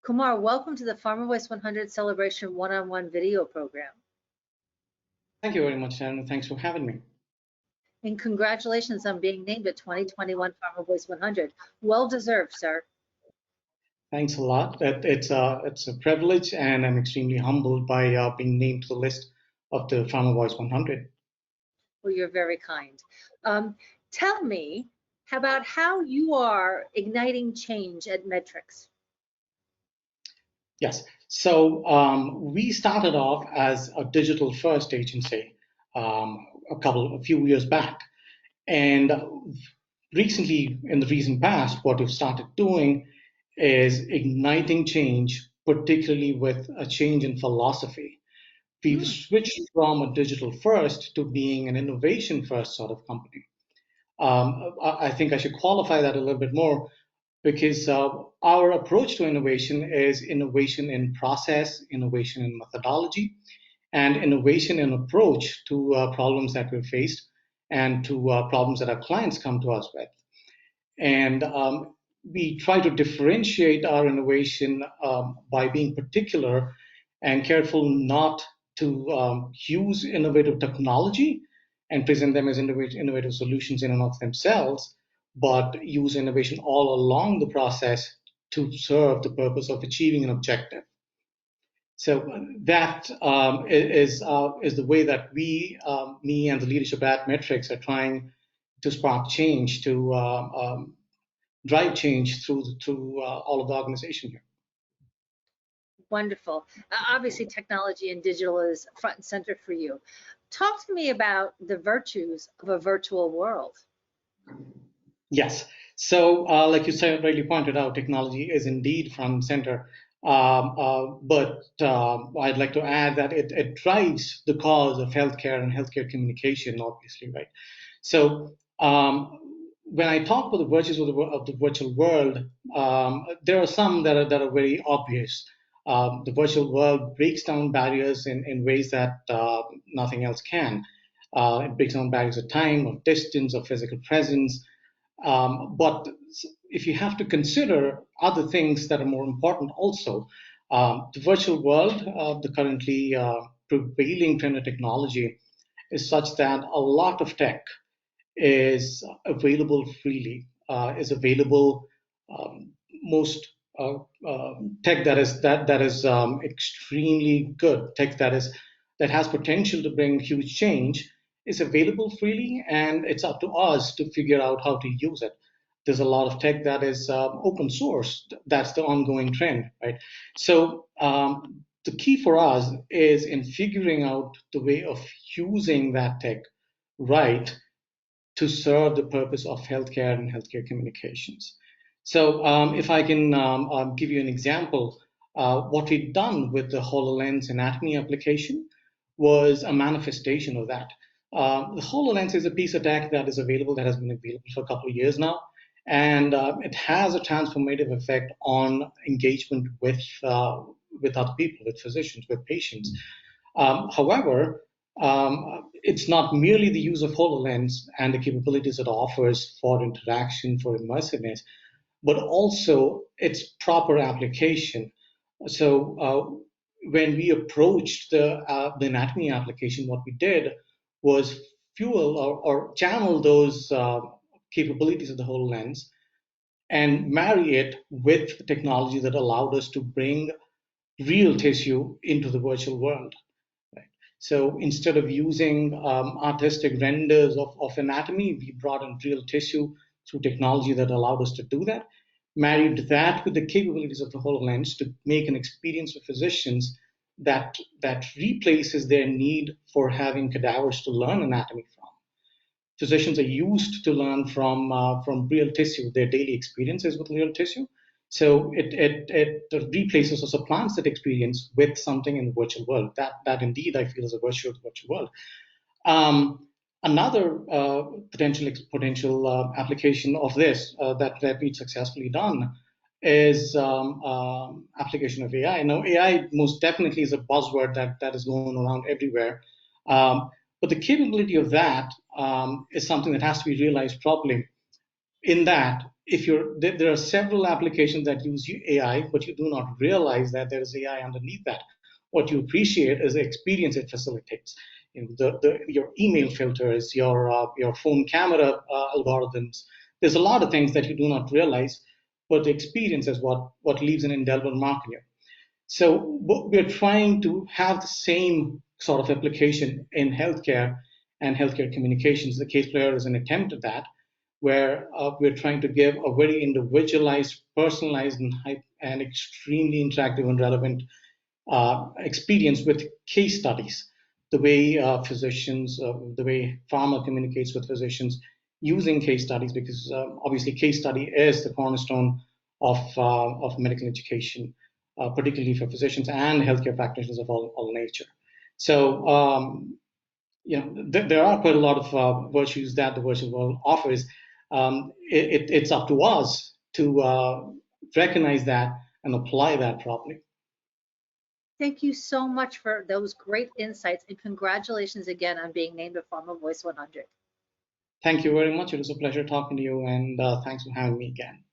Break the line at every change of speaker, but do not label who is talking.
Kumar, welcome to the Pharma Voice 100 Celebration one-on-one video program.
Thank you very much, Sharon. Thanks for having me.
And congratulations on being named a 2021 Pharma Voice 100. Well deserved, sir.
Thanks a lot. It's a privilege, and I'm extremely humbled by being named to the list of the Pharma Voice 100.
Well, you're very kind. Tell me about how you are igniting change at MedTrix.
Yes. So we started off as a digital first agency a few years back, and recently, in the recent past, what we've started doing is igniting change, particularly with a change in philosophy. We've switched from a digital first to being an innovation first sort of company. I think I should qualify that a little bit more because our approach to innovation is innovation in process, innovation in methodology, and innovation in approach to problems that we've faced and to problems that our clients come to us with. And we try to differentiate our innovation by being particular and careful not to use innovative technology and present them as innovative solutions in and of themselves, but use innovation all along the process to serve the purpose of achieving an objective. So that is the way that me and the leadership at MedTrix are trying to spark change, to drive change through all of the organization here.
Wonderful. Obviously, technology and digital is front and center for you. Talk to me about the virtues of a virtual world.
Yes. So, like you said, rightly pointed out, technology is indeed front and center. But I'd like to add that it drives the cause of healthcare and healthcare communication, obviously, right? So, when I talk about the virtues of the virtual world, there are some that are very obvious. The virtual world breaks down barriers in ways that nothing else can. It breaks down barriers of time, of distance, of physical presence. But if you have to consider other things that are more important also, the virtual world, the currently prevailing trend of technology is such that a lot of tech is available freely, is available most tech that is extremely good, tech that has potential to bring huge change is available freely, and it's up to us to figure out how to use it. There's a lot of tech that is open source. That's the ongoing trend, right? So the key for us is in figuring out the way of using that tech right to serve the purpose of healthcare and healthcare communications. So if I can give you an example, what we've done with the HoloLens anatomy application was a manifestation of that. The HoloLens is a piece of tech that is available, that has been available for a couple of years now, and it has a transformative effect on engagement with other people, with physicians, with patients. However, it's not merely the use of HoloLens and the capabilities it offers for interaction, for immersiveness, but also its proper application. So when we approached the anatomy application, what we did was fuel or channel those capabilities of the HoloLens and marry it with technology that allowed us to bring real tissue into the virtual world. So instead of using artistic renders of anatomy, we brought in real tissue through technology that allowed us to do that, married that with the capabilities of the HoloLens to make an experience for physicians that replaces their need for having cadavers to learn anatomy from. Physicians are used to learn from real tissue, their daily experiences with real tissue. So it replaces or supplants that experience with something in the virtual world. That indeed I feel is a virtue of the virtual world. Another potential application of this that we've successfully done is application of AI. Now, AI most definitely is a buzzword that is going around everywhere. But the capability of that is something that has to be realized properly. In that, there are several applications that use AI, but you do not realize that there is AI underneath that. What you appreciate is the experience it facilitates. Your email filters, your phone camera algorithms. There's a lot of things that you do not realize, but the experience is what leaves an indelible mark in you. So we're trying to have the same sort of application in healthcare and healthcare communications. The case player is an attempt at that, where we're trying to give a very individualized, personalized, and extremely interactive and relevant experience with case studies. The way the way pharma communicates with physicians using case studies, because obviously case study is the cornerstone of medical education, particularly for physicians and healthcare practitioners of all nature. So there are quite a lot of virtues that the virtual world offers. It's up to us to recognize that and apply that properly.
Thank you so much for those great insights, and congratulations again on being named a Pharma Voice 100.
Thank you very much. It was a pleasure talking to you, and thanks for having me again.